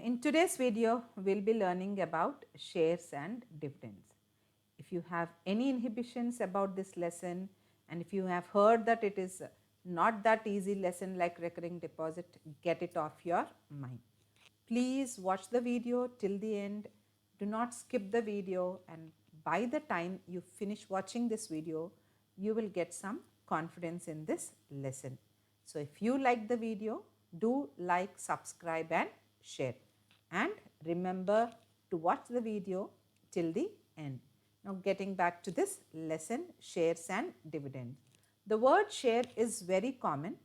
in today's video, we'll be learning about shares and dividends. If you have any inhibitions about this lesson, and if you have heard that it is not that easy lesson like recurring deposit, get it off your mind. Please watch the video till the end. Do not skip the video, and by the time you finish watching this video, you will get some confidence in this lesson. So if you like the video, do like, subscribe and share. And remember to watch the video till the end. Now getting back to this lesson, shares and dividends. The word share is very common.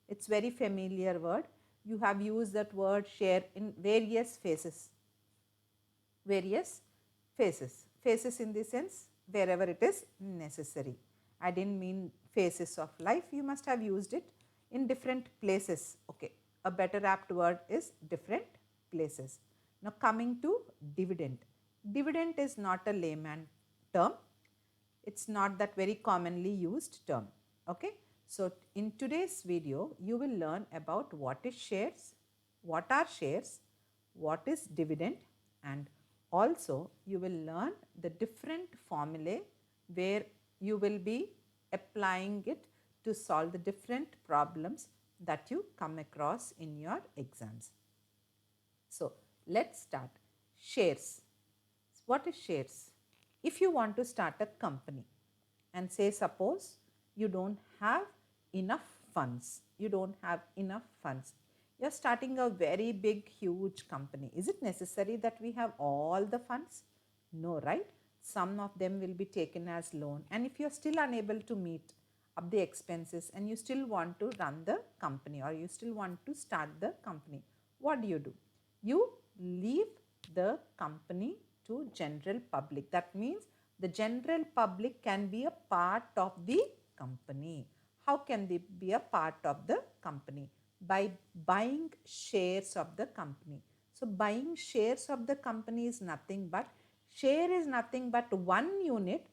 It's very familiar word. You have used that word share in various phases. Phases in the sense wherever it is necessary. I didn't mean phases of life. You must have used it in different places. Okay, a better apt word is different places. Now coming to dividend. Dividend is not a layman term. It's not that very commonly used term. Okay. So in today's video, you will learn about what is shares, what are shares, what is dividend, and also you will learn the different formulae where you will be applying it to solve the different problems that you come across in your exams. So let's start. Shares. What is shares? If you want to start a company and say suppose you don't have enough funds, you are starting a very big huge company. Is it necessary that we have all the funds? No, right? Some of them will be taken as loan, and if you are still unable to meet up the expenses and you still want to run the company or you still want to start the company, what do? You leave the company to general public. That means the general public can be a part of the company. How can they be a part of the company? By buying shares of the company. So buying shares of the company is nothing but, share is nothing but one unit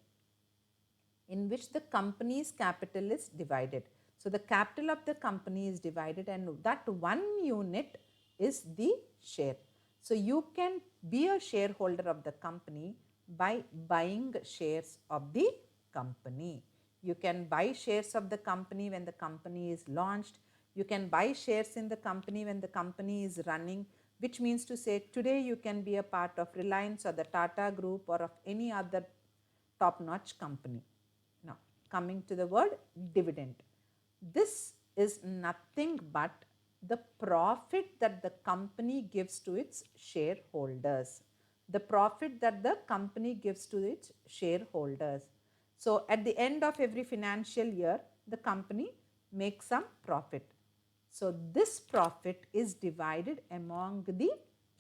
in which the company's capital is divided. So the capital of the company is divided, and that one unit is the share. So you can be a shareholder of the company by buying shares of the company. You can buy shares of the company when the company is launched. You can buy shares in the company when the company is running, which means to say today you can be a part of Reliance or the Tata Group or of any other top-notch company. Now coming to the word dividend. This is nothing but the profit that the company gives to its shareholders. The profit that the company gives to its shareholders. So at the end of every financial year, the company makes some profit. So this profit is divided among the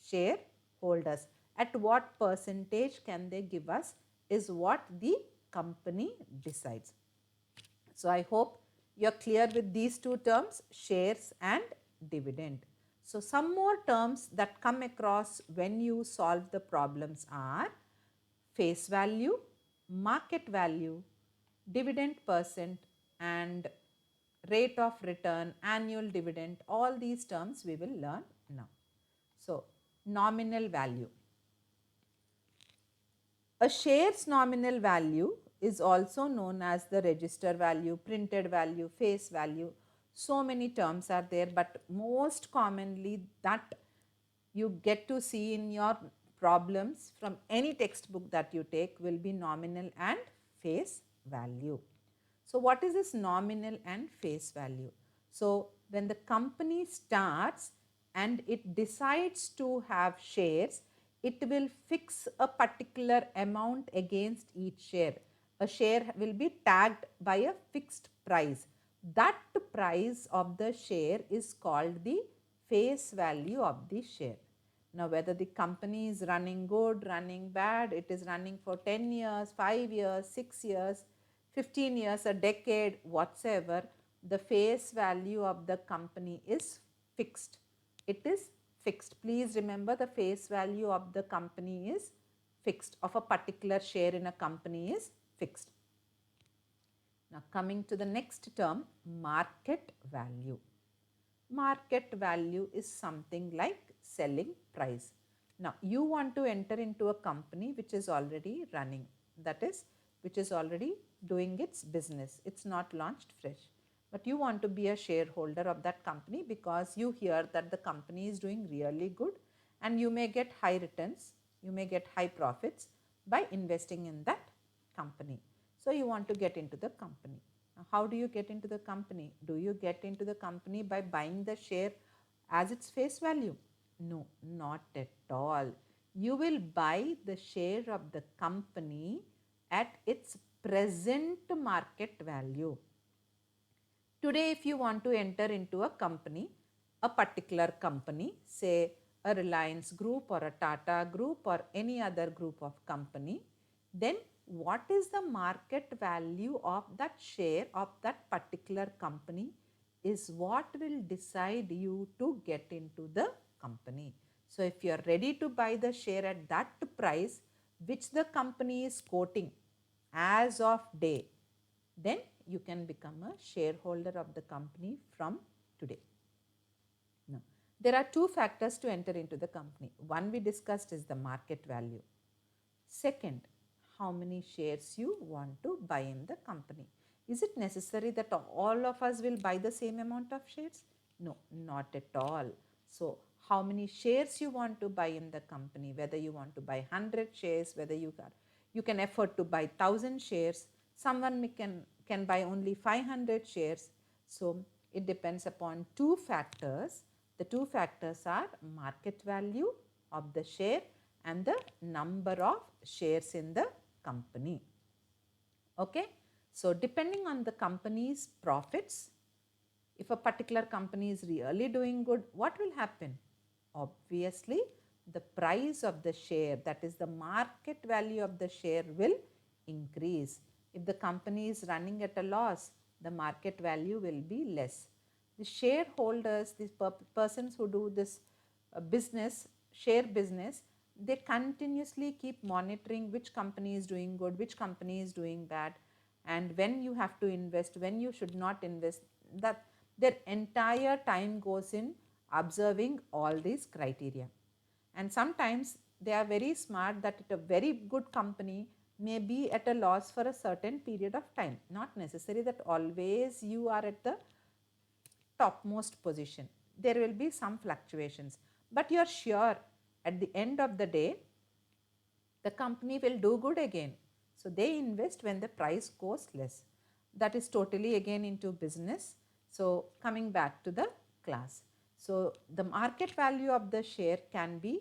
shareholders. At what percentage can they give us is what the company decides. So I hope you are clear with these two terms, shares and dividend. So some more terms that come across when you solve the problems are face value, market value, dividend percent, and rate of return, annual dividend. All these terms we will learn now. So nominal value. A share's nominal value is also known as the register value, printed value, face value. So many terms are there, but most commonly that you get to see in your problems from any textbook that you take will be nominal and face value. So what is this nominal and face value? So when the company starts and it decides to have shares, it will fix a particular amount against each share. A share will be tagged by a fixed price. That price of the share is called the face value of the share. Now whether the company is running good, running bad, it is running for 10 years, 5 years, 6 years, 15 years, a decade, whatsoever, the face value of the company is fixed. It is fixed. Please remember, the face value of the company is fixed, of a particular share in a company is fixed. Now coming to the next term, market value. Market value is something like selling price. Now, you want to enter into a company which is already running, that is, which is already doing its business. It's not launched fresh. But you want to be a shareholder of that company because you hear that the company is doing really good and you may get high returns, you may get high profits by investing in that company. So, you want to get into the company. Now, how do you get into the company? Do you get into the company by buying the share as its face value? No, not at all. You will buy the share of the company at its present market value. Today, if you want to enter into a company, a particular company, say a Reliance group or a Tata group or any other group of company, then what is the market value of that share of that particular company is what will decide you to get into the company. So, if you are ready to buy the share at that price which the company is quoting as of day, then you can become a shareholder of the company from today. Now, there are two factors to enter into the company. One we discussed is the market value. Second, how many shares you want to buy in the company. Is it necessary that all of us will buy the same amount of shares? No, not at all. So, how many shares you want to buy in the company, whether you want to buy 100 shares, whether you can afford to buy 1000 shares, someone can buy only 500 shares. So, it depends upon two factors. The two factors are market value of the share and the number of shares in the company. Okay. So, depending on the company's profits, if a particular company is really doing good, what will happen? Obviously, the price of the share, that is the market value of the share, will increase. If the company is running at a loss, the market value will be less. The shareholders, these persons who do this business, share business, they continuously keep monitoring which company is doing good, which company is doing bad, and when you have to invest, when you should not invest. That their entire time goes in observing all these criteria. And sometimes they are very smart that a very good company may be at a loss for a certain period of time. Not necessary that always you are at the topmost position. There will be some fluctuations, but you are sure at the end of the day the company will do good again. So, they invest when the price goes less. That is totally again into business. So, coming back to the class. So, the market value of the share can be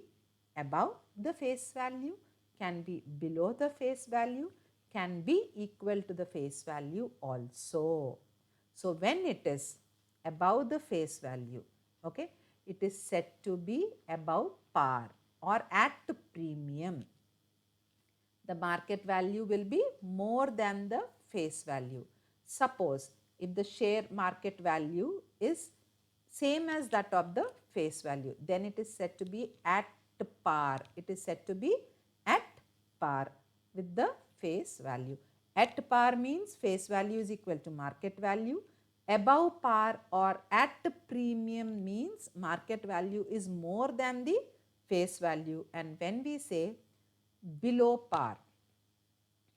above the face value, can be below the face value, can be equal to the face value also. So, when it is above the face value, okay, it is said to be above par or at premium. The market value will be more than the face value. Suppose if the share market value is same as that of the face value, then it is said to be at par. It is said to be at par with the face value. At par means face value is equal to market value. Above par or at premium means market value is more than the face value. And when we say below par,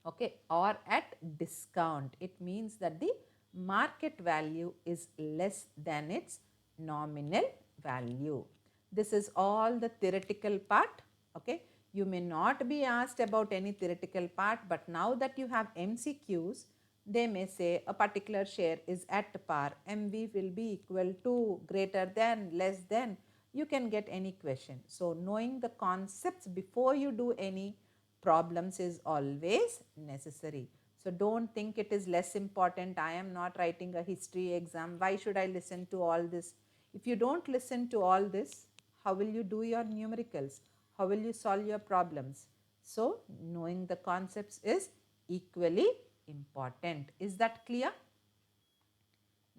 okay, or at discount, it means that the market value is less than its nominal value. This is all the theoretical part. Okay, you may not be asked about any theoretical part, but now that you have MCQs, they may say a particular share is at par, MV will be equal to, greater than, less than. You can get any question. So, knowing the concepts before you do any problems is always necessary. So, do not think it is less important. I am not writing a history exam. Why should I listen to all this? If you do not listen to all this, how will you do your numericals? How will you solve your problems? So, knowing the concepts is equally important. Is that clear?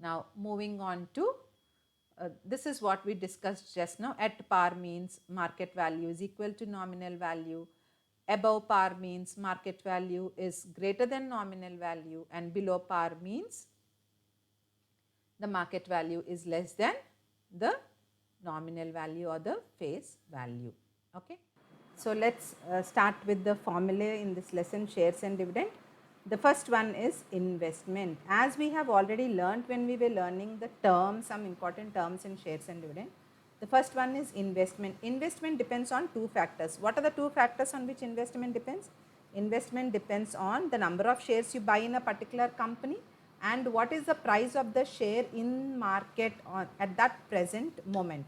Now, moving on to this is what we discussed just now. At par means market value is equal to nominal value. Above par means market value is greater than nominal value, and below par means the market value is less than the nominal value or the face value. Okay. So, let us start with the formula in this lesson, shares and dividend. The first one is investment. As we have already learnt when we were learning the terms, some important terms in shares and dividend. The first one is investment. Investment depends on two factors. What are the two factors on which investment depends? Investment depends on the number of shares you buy in a particular company and what is the price of the share in market at that present moment.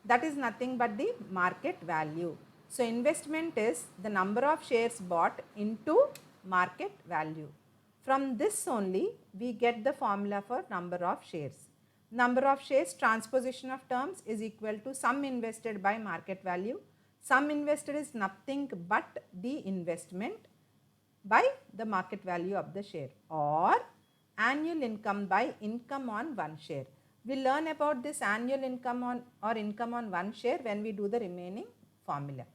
That is nothing but the market value. So, investment is the number of shares bought into market value. From this only we get the formula for number of shares. Number of shares, transposition of terms, is equal to sum invested by market value. Sum invested is nothing but the investment by the market value of the share, or annual income by income on one share. We will learn about this annual income on or income on one share when we do the remaining formula.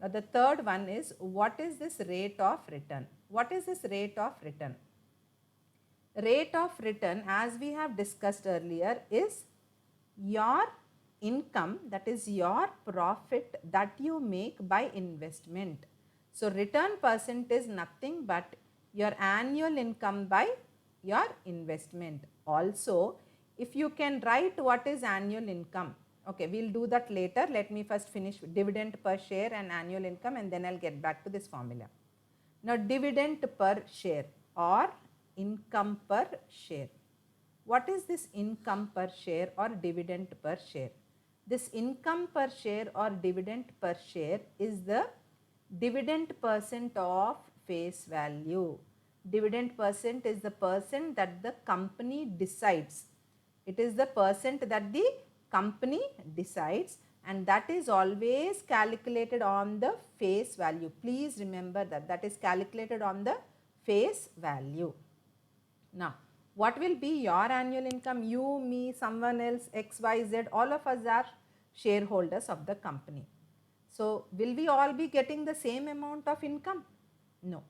Now, the third one is, what is this rate of return? What is this rate of return? Rate of return, as we have discussed earlier, is your income, that is your profit that you make by investment. So, return percent is nothing but your annual income by your investment. Also, if you can write what is annual income, okay, we will do that later. Let me first finish dividend per share and annual income, and then I will get back to this formula. Now, dividend per share or income per share. What is this income per share or dividend per share? This income per share or dividend per share is the dividend percent of face value. Dividend percent is the percent that the company decides. It is the percent that the company decides, and that is always calculated on the face value. Please remember that that is calculated on the face value. Now, what will be your annual income? You, me, someone else, X, Y, Z, all of us are shareholders of the company. So, will we all be getting the same amount of income? No,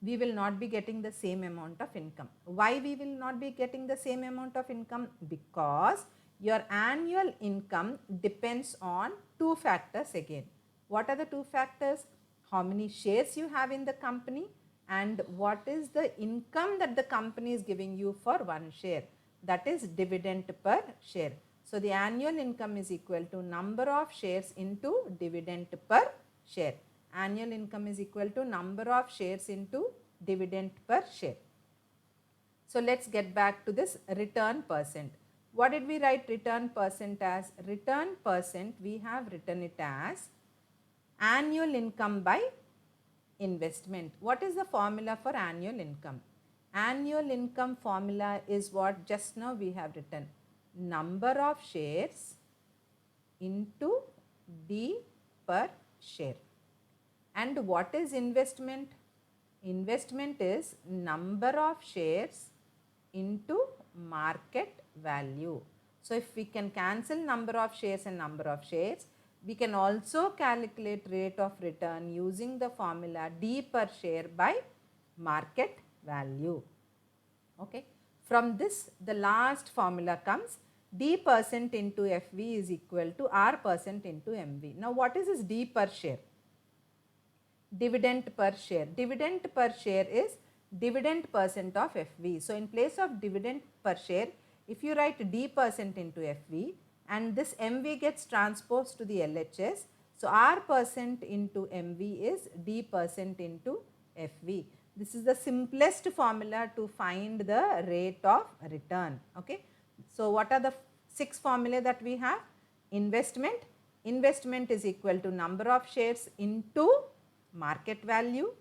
we will not be getting the same amount of income. Why we will not be getting the same amount of income? Because your annual income depends on two factors again. What are the two factors? How many shares you have in the company and what is the income that the company is giving you for one share, that is dividend per share. So, the annual income is equal to number of shares into dividend per share. Annual income is equal to number of shares into dividend per share. So, let us get back to this return percent. What did we write return percent as? Return percent, we have written it as annual income by investment. What is the formula for annual income? Annual income formula is what just now we have written, number of shares into D per share. And what is investment? Investment is number of shares into market value. So, if we can cancel number of shares and number of shares, we can also calculate rate of return using the formula D per share by market value. Okay. From this, the last formula comes, D percent into FV is equal to R percent into MV. Now, what is this D per share? Dividend per share. Dividend per share is dividend percent of FV. So, in place of dividend per share, if you write D percent into FV and this MV gets transposed to the LHS, so R percent into MV is D percent into FV. This is the simplest formula to find the rate of return. Okay. So, what are the 6 formulae that we have? Investment. Investment is equal to number of shares into market value.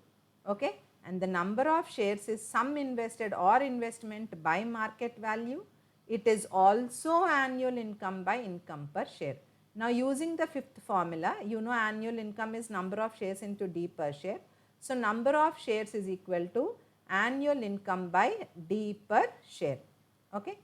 Okay. And the number of shares is sum invested or investment by market value. It is also annual income by income per share. Now, using the 5th formula, you know annual income is number of shares into D per share. So, number of shares is equal to annual income by D per share. Okay.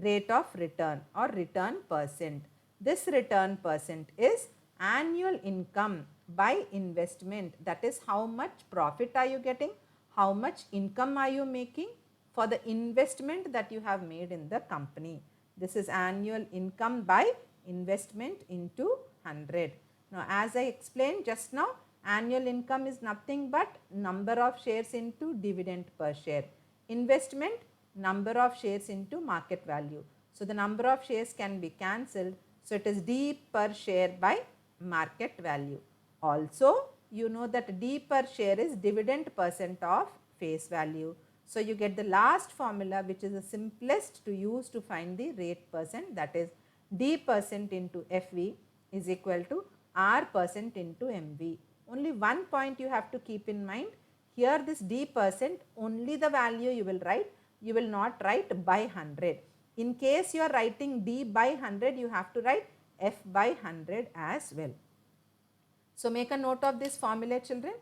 Rate of return or return percent. This return percent is annual income by investment, that is how much profit are you getting, how much income are you making for the investment that you have made in the company. This is annual income by investment into 100. Now, as I explained just now, annual income is nothing but number of shares into dividend per share. Investment, number of shares into market value. So, the number of shares can be cancelled. So, it is D per share by market value. Also, you know that D per share is dividend percent of face value. So, you get the last formula, which is the simplest to use to find the rate percent, that is D percent into FV is equal to R percent into MV. Only one point you have to keep in mind, here this D percent, only the value you will write, you will not write by 100. In case you are writing D by 100, you have to write F by 100 as well. So, make a note of this formula, children.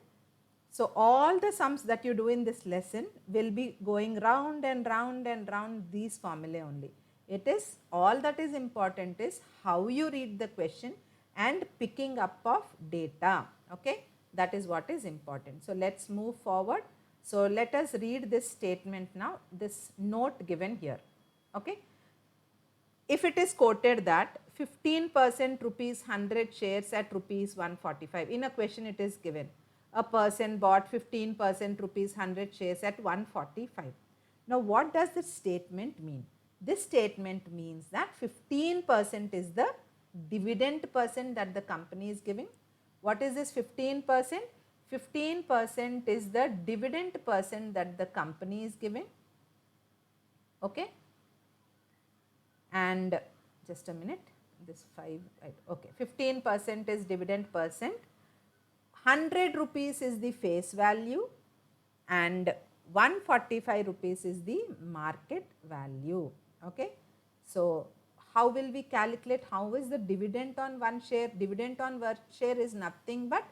So, all the sums that you do in this lesson will be going round and round and round these formulae only. It is all that is important is how you read the question and picking up of data. Okay, that is what is important. So, let us move forward. So, let us read this statement now, this note given here. Okay. If it is quoted that 15% rupees 100 shares at rupees 145, in a question it is given, a person bought 15% rupees 100 shares at 145. Now, what does this statement mean? This statement means that 15% is the dividend percent that the company is giving. What is this 15%? 15% is the dividend percent that the company is giving. Okay. And just a minute, this 5, right, okay, 15% is dividend percent, 100 rupees is the face value and 145 rupees is the market value. Okay. So, how will we calculate, how is the dividend on one share? Dividend on one share is nothing but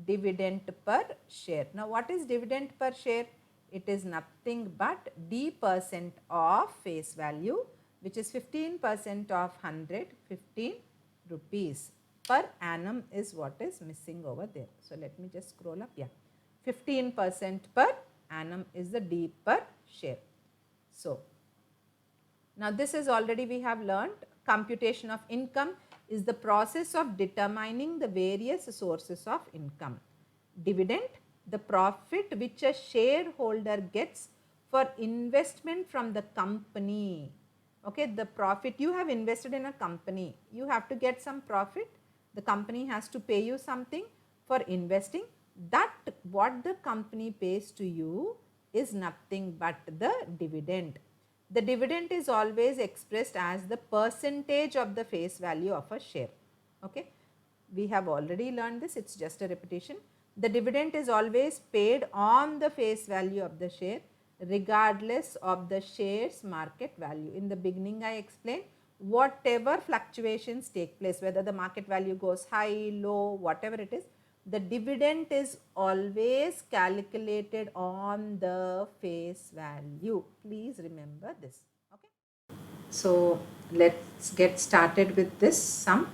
dividend per share. Now, what is dividend per share? It is nothing but D percent of face value, which is 15% of 100, 15 rupees per annum is what is missing over there. So, let me just scroll up, yeah, 15% per annum is the D per share. So, now this is already we have learned, computation of income is the process of determining the various sources of income. Dividend, the profit which a shareholder gets for investment from the company. Okay, the profit you have invested in a company, you have to get some profit, the company has to pay you something for investing, that what the company pays to you is nothing but the dividend. The dividend is always expressed as the percentage of the face value of a share. Okay, we have already learned this, it is just a repetition. The dividend is always paid on the face value of the share regardless of the share's market value. In the beginning I explained, whatever fluctuations take place, whether the market value goes high, low, whatever it is, the dividend is always calculated on the face value. Please remember this. Okay. So, let us get started with this sum.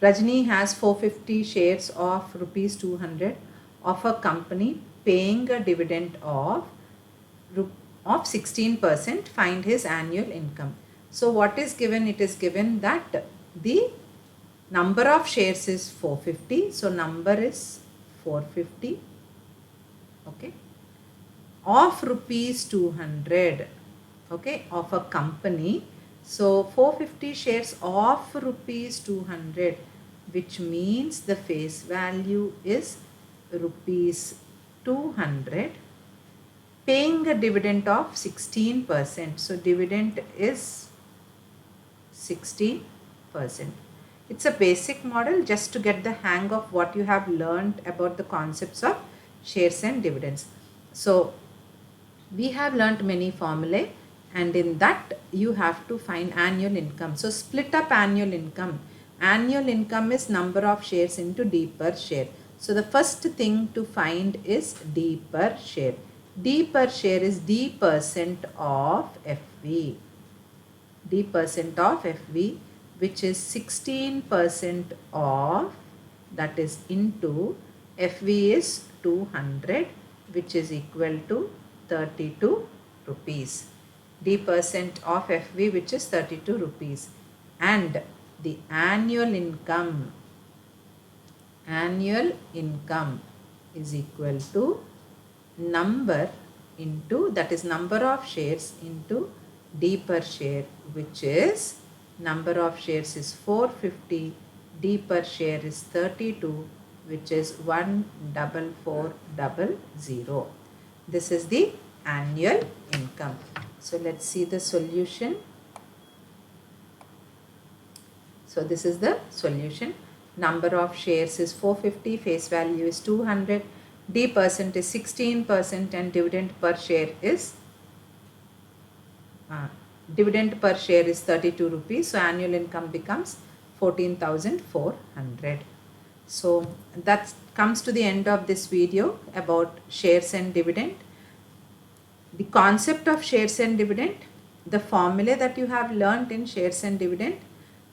Rajni has 450 shares of rupees 200 of a company paying a dividend of 16%, find his annual income. So, what is given? It is given that the number of shares is 450. So, number is 450, okay, of rupees 200, okay, of a company. So, 450 shares of rupees 200, which means the face value is rupees 200, paying a dividend of 16%. So, dividend is 16%. It is a basic model just to get the hang of what you have learned about the concepts of shares and dividends. So, we have learnt many formulae and in that you have to find annual income. So, split up annual income. Annual income is number of shares into D per share. So, the first thing to find is D per share. D per share is D percent of FV. D percent of FV, which is 16% of, that is into, FV is 200, which is equal to 32 rupees. D% of FV, which is 32 rupees, and the annual income is equal to number into, that is number of shares into D per share, which is number of shares is 450, D per share is 32, which is 14400. This is the annual income. So let's see the solution. So this is the solution. Number of shares is 450, face value is 200, D% is 16%, and dividend per share is 32 rupees. So annual income becomes 14,400. So that comes to the end of this video about shares and dividend. The concept of shares and dividend, the formula that you have learnt in shares and dividend,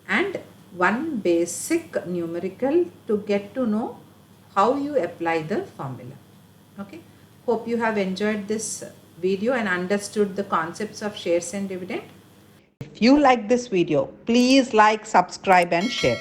and one basic numerical to get to know how you apply the formula. Okay. Hope you have enjoyed this video and understood the concepts of shares and dividend. If you like this video, please like, subscribe and share.